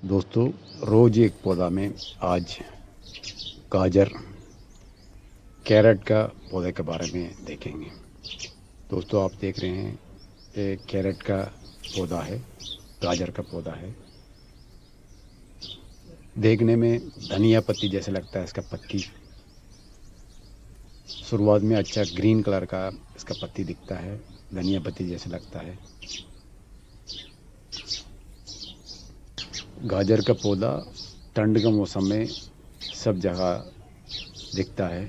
दोस्तों, रोज एक पौधा में आज गाजर कैरेट का पौधे के बारे में देखेंगे। दोस्तों, आप देख रहे हैं ये कैरेट का पौधा है, गाजर का पौधा है। देखने में धनिया पत्ती जैसे लगता है। इसका पत्ती शुरुआत में अच्छा ग्रीन कलर का इसका पत्ती दिखता है, धनिया पत्ती जैसे लगता है। गाजर का पौधा ठंड के मौसम में सब जगह दिखता है।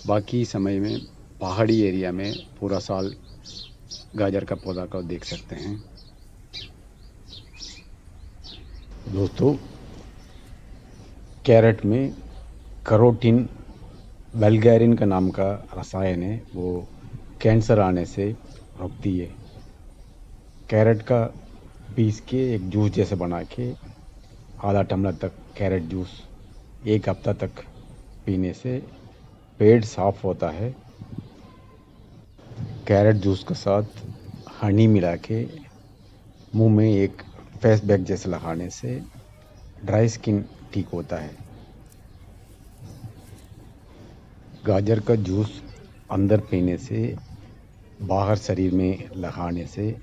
बाकी समय में पहाड़ी एरिया में पूरा साल गाजर का पौधा को देख सकते हैं। दोस्तों, कैरेट में कैरोटीन वल्गैरिन का नाम का रसायन है, वो कैंसर आने से रोकती है। कैरेट का पीस के एक जूस जैसे बना के आधा टम्लर तक कैरेट जूस एक हफ्ता तक पीने से पेट साफ होता है। कैरेट जूस के साथ हनी मिला के मुंह में एक फेस पैक जैसे लगाने से ड्राई स्किन ठीक होता है। गाजर का जूस अंदर पीने से, बाहर शरीर में लगाने से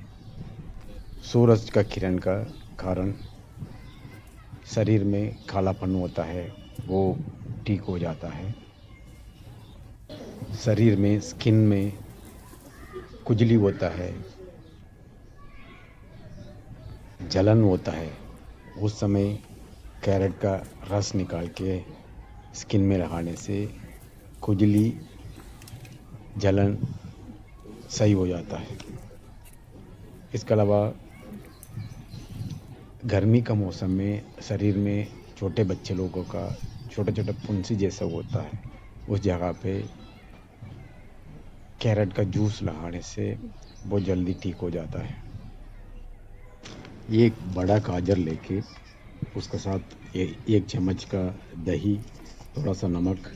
सूरज का किरण का कारण शरीर में कालापन होता है, वो ठीक हो जाता है। शरीर में स्किन में खुजली होता है, जलन होता है, उस समय कैरेट का रस निकाल के स्किन में लगाने से खुजली जलन सही हो जाता है। इसके अलावा गर्मी का मौसम में शरीर में छोटे बच्चे लोगों का छोटे छोटे फुंसी जैसा होता है, उस जगह पे कैरेट का जूस लगाने से बहुत जल्दी ठीक हो जाता है। एक बड़ा गाजर लेके उसके साथ एक चम्मच का दही, थोड़ा सा नमक,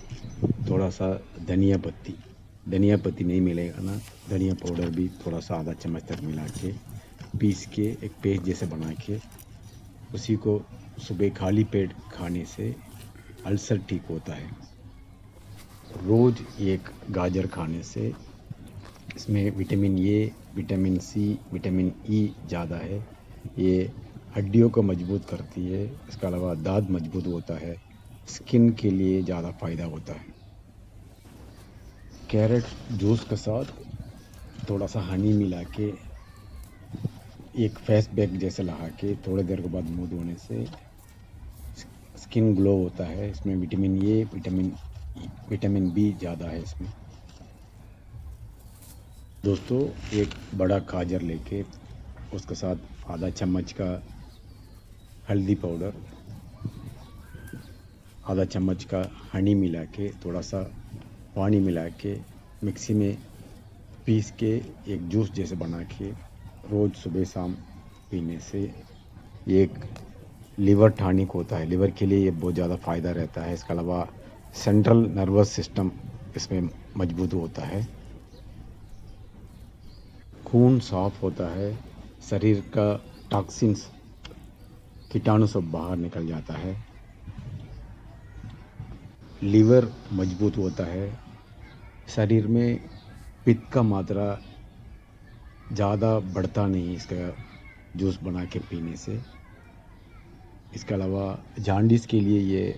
थोड़ा सा धनिया पत्ती नहीं मिलेगा ना, धनिया पाउडर भी थोड़ा सा आधा चम्मच तक मिला के पीस के एक पेस्ट जैसे बना के उसी को सुबह खाली पेट खाने से अल्सर ठीक होता है। रोज़ एक गाजर खाने से इसमें vitamin A, vitamin C, vitamin E ज़्यादा है। ये हड्डियों को मजबूत करती है। इसके अलावा दांत मजबूत होता है, स्किन के लिए ज़्यादा फ़ायदा होता है। कैरेट जूस के साथ थोड़ा सा हनी मिला के एक फेस पैक जैसे लगा के थोड़ी देर के बाद मुंह धोने से स्किन ग्लो होता है। इसमें विटामिन ए, विटामिन बी ज़्यादा है इसमें। दोस्तों, एक बड़ा गाजर लेके उसके साथ आधा चम्मच का हल्दी पाउडर, आधा चम्मच का हनी मिला के थोड़ा सा पानी मिला के मिक्सी में पीस के एक जूस जैसे बना के रोज़ सुबह शाम पीने से एक लिवर टॉनिक होता है, लिवर के लिए ये बहुत ज़्यादा फ़ायदा रहता है। इसके अलावा सेंट्रल नर्वस सिस्टम इसमें मजबूत होता है, खून साफ होता है, शरीर का टॉक्सिन्स कीटाणु सब बाहर निकल जाता है, लीवर मजबूत होता है, शरीर में पित्त का मात्रा ज़्यादा बढ़ता नहीं इसका जूस बना के पीने से। इसके अलावा जॉन्डिस के लिए ये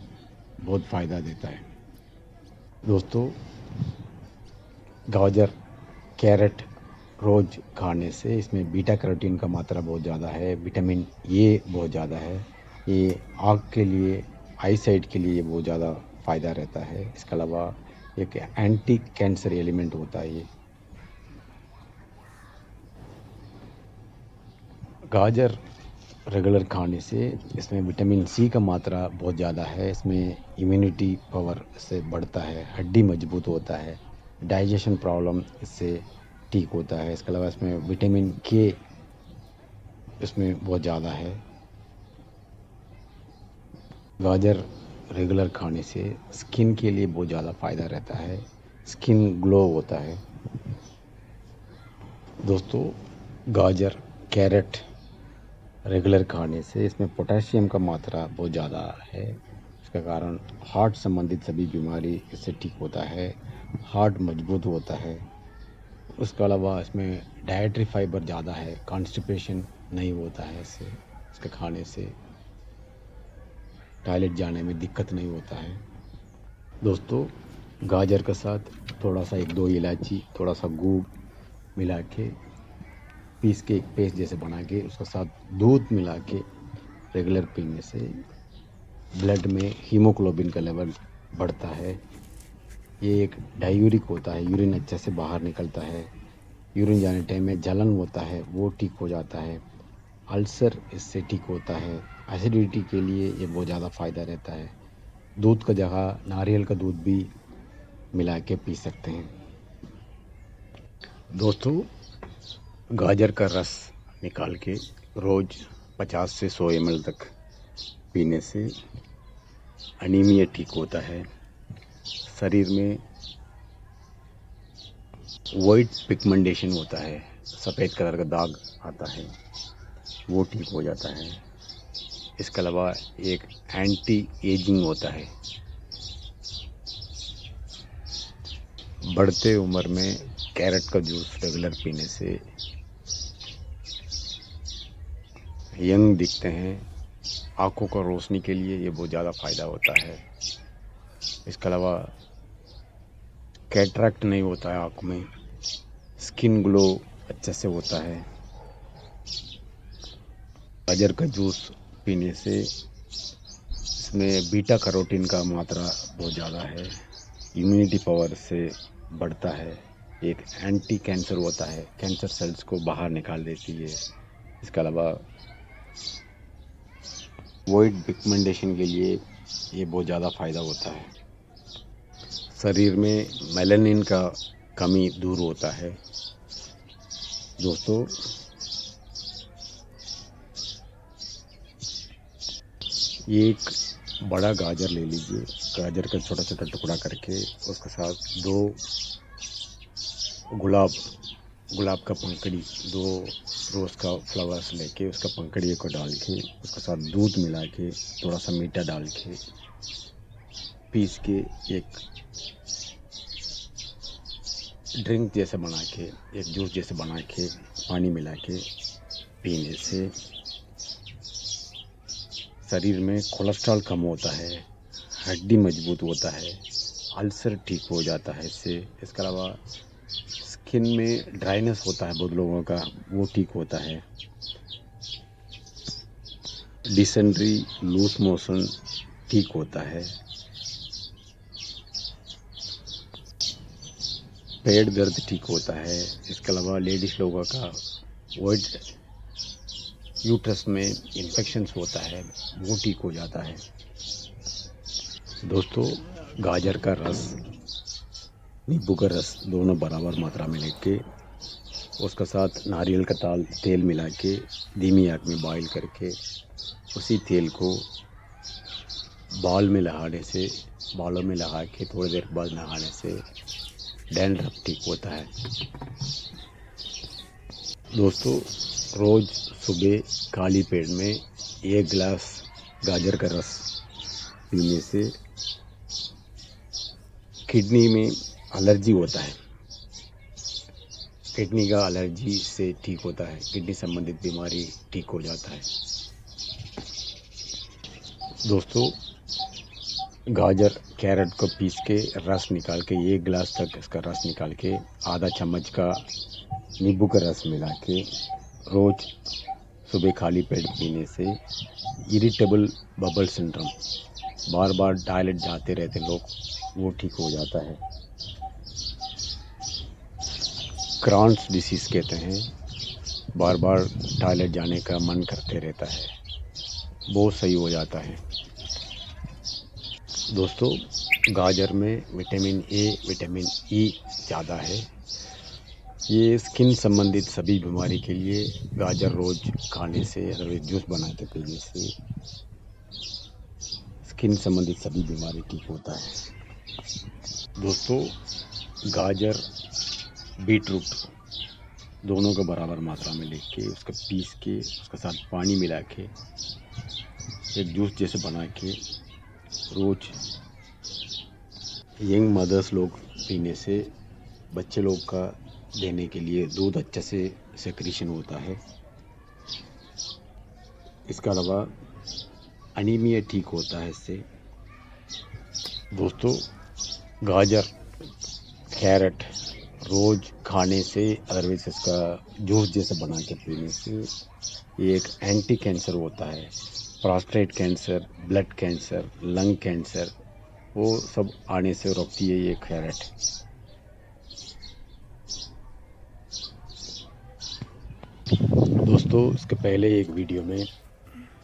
बहुत फ़ायदा देता है। दोस्तों, गाजर कैरेट रोज़ खाने से इसमें बीटा कैरोटीन का मात्रा बहुत ज़्यादा है, विटामिन ए बहुत ज़्यादा है। ये आँख के लिए, आई साइट के लिए बहुत ज़्यादा फ़ायदा रहता है। इसके अलावा एक एंटी कैंसर एलिमेंट होता है ये। गाजर रेगुलर खाने से इसमें विटामिन सी का मात्रा बहुत ज़्यादा है। इसमें इम्यूनिटी पावर से बढ़ता है, हड्डी मजबूत होता है, डाइजेशन प्रॉब्लम इससे ठीक होता है। इसके अलावा इसमें विटामिन के इसमें बहुत ज़्यादा है। गाजर रेगुलर खाने से स्किन के लिए बहुत ज़्यादा फ़ायदा रहता है, स्किन ग्लो होता है। दोस्तों, गाजर कैरेट रेगुलर खाने से इसमें पोटेशियम का मात्रा बहुत ज़्यादा है। इसका कारण हार्ट संबंधित सभी बीमारी इससे ठीक होता है, हार्ट मजबूत होता है। उसके अलावा इसमें डाइटरी फाइबर ज़्यादा है, कॉन्स्टिपेशन नहीं होता है इससे। इसके खाने से टॉयलेट जाने में दिक्कत नहीं होता है। दोस्तों, गाजर के साथ थोड़ा सा 1-2 इलायची, थोड़ा सा गुड़ मिला के पीस के एक पेस्ट जैसे बना के उसके साथ दूध मिला के रेगुलर पीने से ब्लड में हीमोग्लोबिन का लेवल बढ़ता है। ये एक डायूरिक होता है, यूरिन अच्छे से बाहर निकलता है। यूरिन जाने टाइम में जलन होता है वो ठीक हो जाता है। अल्सर इससे ठीक होता है। एसिडिटी के लिए ये बहुत ज़्यादा फ़ायदा रहता है। दूध का जगह नारियल का दूध भी मिला के पी सकते हैं। दोस्तों, गाजर का रस निकाल के रोज़ 50 से 100 ml तक पीने से अनीमिया ठीक होता है। शरीर में वाइट पिगमेंटेशन होता है, सफ़ेद कलर का दाग आता है, वो ठीक हो जाता है। इसके अलावा एक एंटी एजिंग होता है। बढ़ते उम्र में कैरेट का जूस रेगुलर पीने से यंग दिखते हैं। आँखों का रोशनी के लिए ये बहुत ज़्यादा फ़ायदा होता है। इसके अलावा कैटरैक्ट नहीं होता है आँख में, स्किन ग्लो अच्छे से होता है। गाजर का जूस पीने से इसमें बीटा कैरोटीन का मात्रा बहुत ज़्यादा है, इम्यूनिटी पावर से बढ़ता है। एक एंटी कैंसर होता है, कैंसर सेल्स को बाहर निकाल देती है। इसके अलावा वाइट पिगमेंटेशन के लिए ये बहुत ज़्यादा फ़ायदा होता है। शरीर में मेलानिन का कमी दूर होता है। दोस्तों, एक बड़ा गाजर ले लीजिए, गाजर का छोटा छोटा टुकड़ा करके उसके साथ 2 गुलाब का पंखड़ी, 2 रोज़ का फ्लावर्स लेके उसका पंखड़ी को डाल के उसके साथ दूध मिला के थोड़ा सा मीठा डाल के पीस के एक ड्रिंक जैसे बना के, एक जूस जैसे बना के पानी मिला के पीने से शरीर में कोलेस्ट्रॉल कम होता है, हड्डी मजबूत होता है, अल्सर ठीक हो जाता है इससे। इसके अलावा स्किन में ड्राइनेस होता है बहुत लोगों का, वो ठीक होता है। डिसेंट्री, लूज मोशन ठीक होता है। पेट दर्द ठीक होता है। इसके अलावा लेडीज़ लोगों का वाइट यूट्रस में इन्फेक्शंस होता है, वो ठीक हो जाता है। दोस्तों, गाजर का रस, नींबू का रस दोनों बराबर मात्रा में लेके उसके साथ नारियल का तेल मिला के धीमी आंच में बॉईल करके उसी तेल को बालों में लगा के थोड़ी देर बाद नहाने से डैंड्रफ ठीक होता है। दोस्तों, रोज़ सुबह खाली पेट में 1 गिलास गाजर का रस पीने से किडनी में एलर्जी होता है, किडनी का एलर्जी से ठीक होता है, किडनी संबंधित बीमारी ठीक हो जाता है। दोस्तों, गाजर कैरेट को पीस के रस निकाल के 1 गिलास तक इसका रस निकाल के आधा चम्मच का नींबू का रस मिला के रोज़ सुबह खाली पेट पीने से इरिटेबल बबल सिंड्रोम, बार बार टॉयलेट जाते रहते लोग, वो ठीक हो जाता है। क्रॉन्स डिसीज़ कहते हैं, बार बार टॉयलेट जाने का मन करते रहता है, वो सही हो जाता है। दोस्तों, गाजर में विटामिन ए, विटामिन ई ज़्यादा है। ये स्किन संबंधित सभी बीमारी के लिए गाजर रोज़ खाने से, अगर जूस बना के पीने से स्किन संबंधित सभी बीमारी ठीक होता है। दोस्तों, गाजर, बीटरूट दोनों को बराबर मात्रा में लेके उसका पीस के उसके साथ पानी मिला के एक जूस जैसे बना के रोज़ यंग मदर्स लोग पीने से बच्चे लोग का देने के लिए दूध अच्छे से सेक्रीशन होता है। इसके अलावा अनीमिया ठीक होता है इससे। दोस्तों, गाजर, कैरेट रोज़ खाने से अदरवाइज इसका जूस जैसे बना के पीने से ये एक एंटी कैंसर होता है। Prostate cancer, blood cancer, lung cancer वो सब आने से रोकती है ये कैरेट। दोस्तों, इसके पहले एक वीडियो में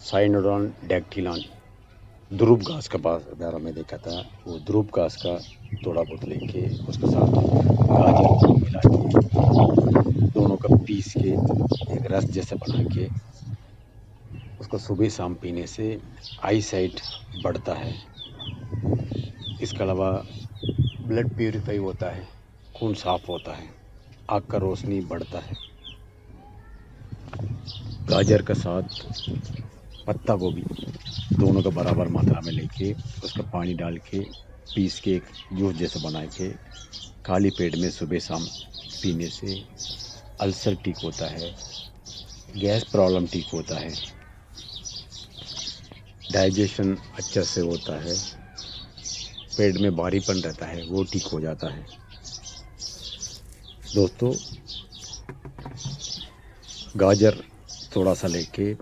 साइनोडॉन डैक्टिलान ध्रुव घास का बारे में देखा था। वो ध्रुव घास का थोड़ा बहुत लेके उसके साथ गाजर मिला के दोनों का पीस के एक रस जैसे बना के उसको सुबह शाम पीने से आई साइट बढ़ता है। इसके अलावा ब्लड प्यूरिफाई होता है, खून साफ होता है, आँख का रोशनी बढ़ता है। गाजर के साथ पत्ता गोभी दोनों का बराबर मात्रा में लेके उसका पानी डाल के पीस के एक जूस जैसे बना के खाली पेट में सुबह शाम पीने से अल्सर ठीक होता है, गैस प्रॉब्लम ठीक होता है, डाइजेशन अच्छा से होता है, पेट में भारीपन रहता है वो ठीक हो जाता है। दोस्तों, गाजर थोड़ा सा लेके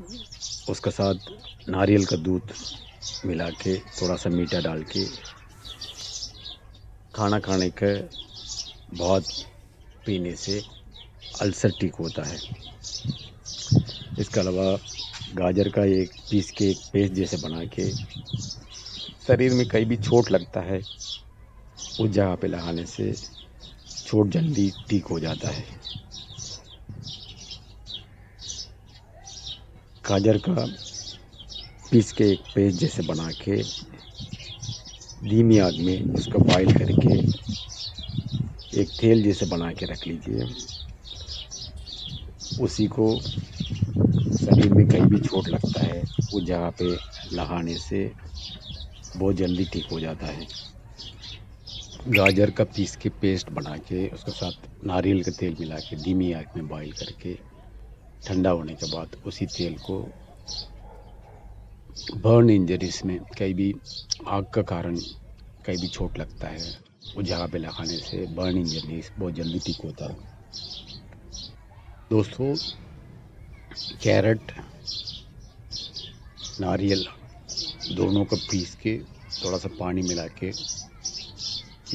उसके साथ नारियल का दूध मिला के थोड़ा सा मीठा डाल के खाना खाने के बाद पीने से अल्सर ठीक होता है। इसके अलावा गाजर का एक पीस के एक पेस्ट जैसे बना के शरीर में कहीं भी चोट लगता है उस जगह पे लगाने से चोट जल्दी ठीक हो जाता है। गाजर का पीस के एक पेस्ट जैसे बना के धीमी आग में उसको बॉईल करके एक तेल जैसे बना के रख लीजिए। उसी को शरीर में कहीं भी चोट लगता है उस जगह पे लगाने से बहुत जल्दी ठीक हो जाता है। गाजर का पीस के पेस्ट बना के उसके साथ नारियल का तेल मिला के धीमी आग में बॉईल करके ठंडा होने के बाद उसी तेल को बर्न इंजरीज में कहीं भी आग का कारण कहीं भी चोट लगता है उस जगह पे लगाने से बर्न इंजरीज बहुत जल्दी ठीक होता है। दोस्तों, कैरेट, नारियल दोनों को पीस के थोड़ा सा पानी मिला के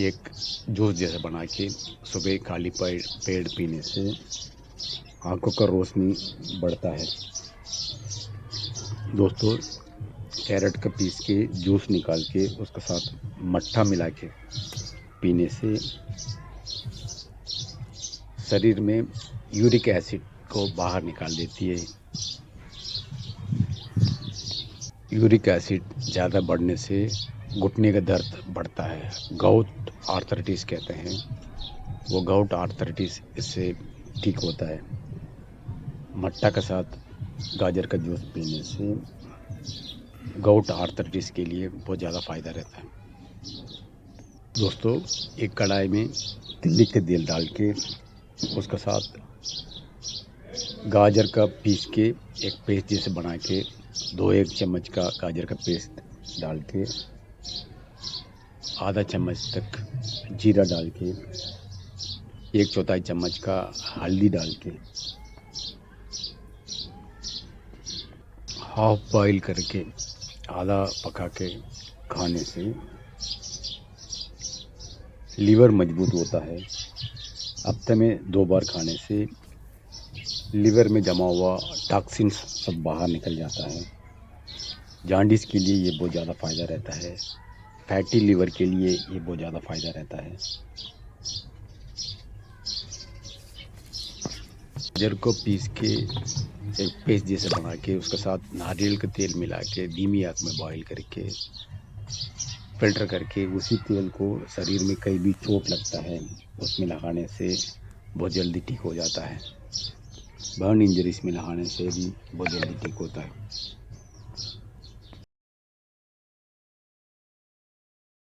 एक जूस जैसा बना के सुबह खाली पेट पीने से आँखों का रोशनी बढ़ता है। दोस्तों, कैरेट का पीस के जूस निकाल के उसके साथ मट्ठा मिला के पीने से शरीर में यूरिक एसिड को बाहर निकाल देती है। यूरिक एसिड ज़्यादा बढ़ने से घुटने का दर्द बढ़ता है, गाउट आर्थराइटिस कहते हैं, वो गाउट आर्थराइटिस इससे ठीक होता है। मट्ठा के साथ गाजर का जूस पीने से गाउट आर्थराइटिस के लिए बहुत ज़्यादा फ़ायदा रहता है। दोस्तों, एक कढ़ाई में तिल्ली के तेल डाल के उसके साथ गाजर का पीस के एक पेस्ट जैसे बना के 2-1 चम्मच का गाजर का पेस्ट डाल के आधा चम्मच तक जीरा डाल के 1/4 चम्मच का हल्दी डाल के हाफ बॉईल करके आधा पका के खाने से लीवर मजबूत होता है। हफ्ते में 2 बार खाने से लीवर में जमा हुआ टॉक्सिन्स सब बाहर निकल जाता है। जॉन्डिस के लिए ये बहुत ज़्यादा फ़ायदा रहता है। फैटी लीवर के लिए ये बहुत ज़्यादा फ़ायदा रहता है। गाजर को पीस के एक पेस्ट जैसे बना के उसके साथ नारियल का तेल मिला के धीमी आंच में बॉईल करके फिल्टर करके उसी तेल को शरीर में कहीं भी चोट लगता है उसमें लगाने से बहुत जल्दी ठीक हो जाता है। बर्न इंजरीज में नहाने से भी बहुत जल्दी ठीक होता है।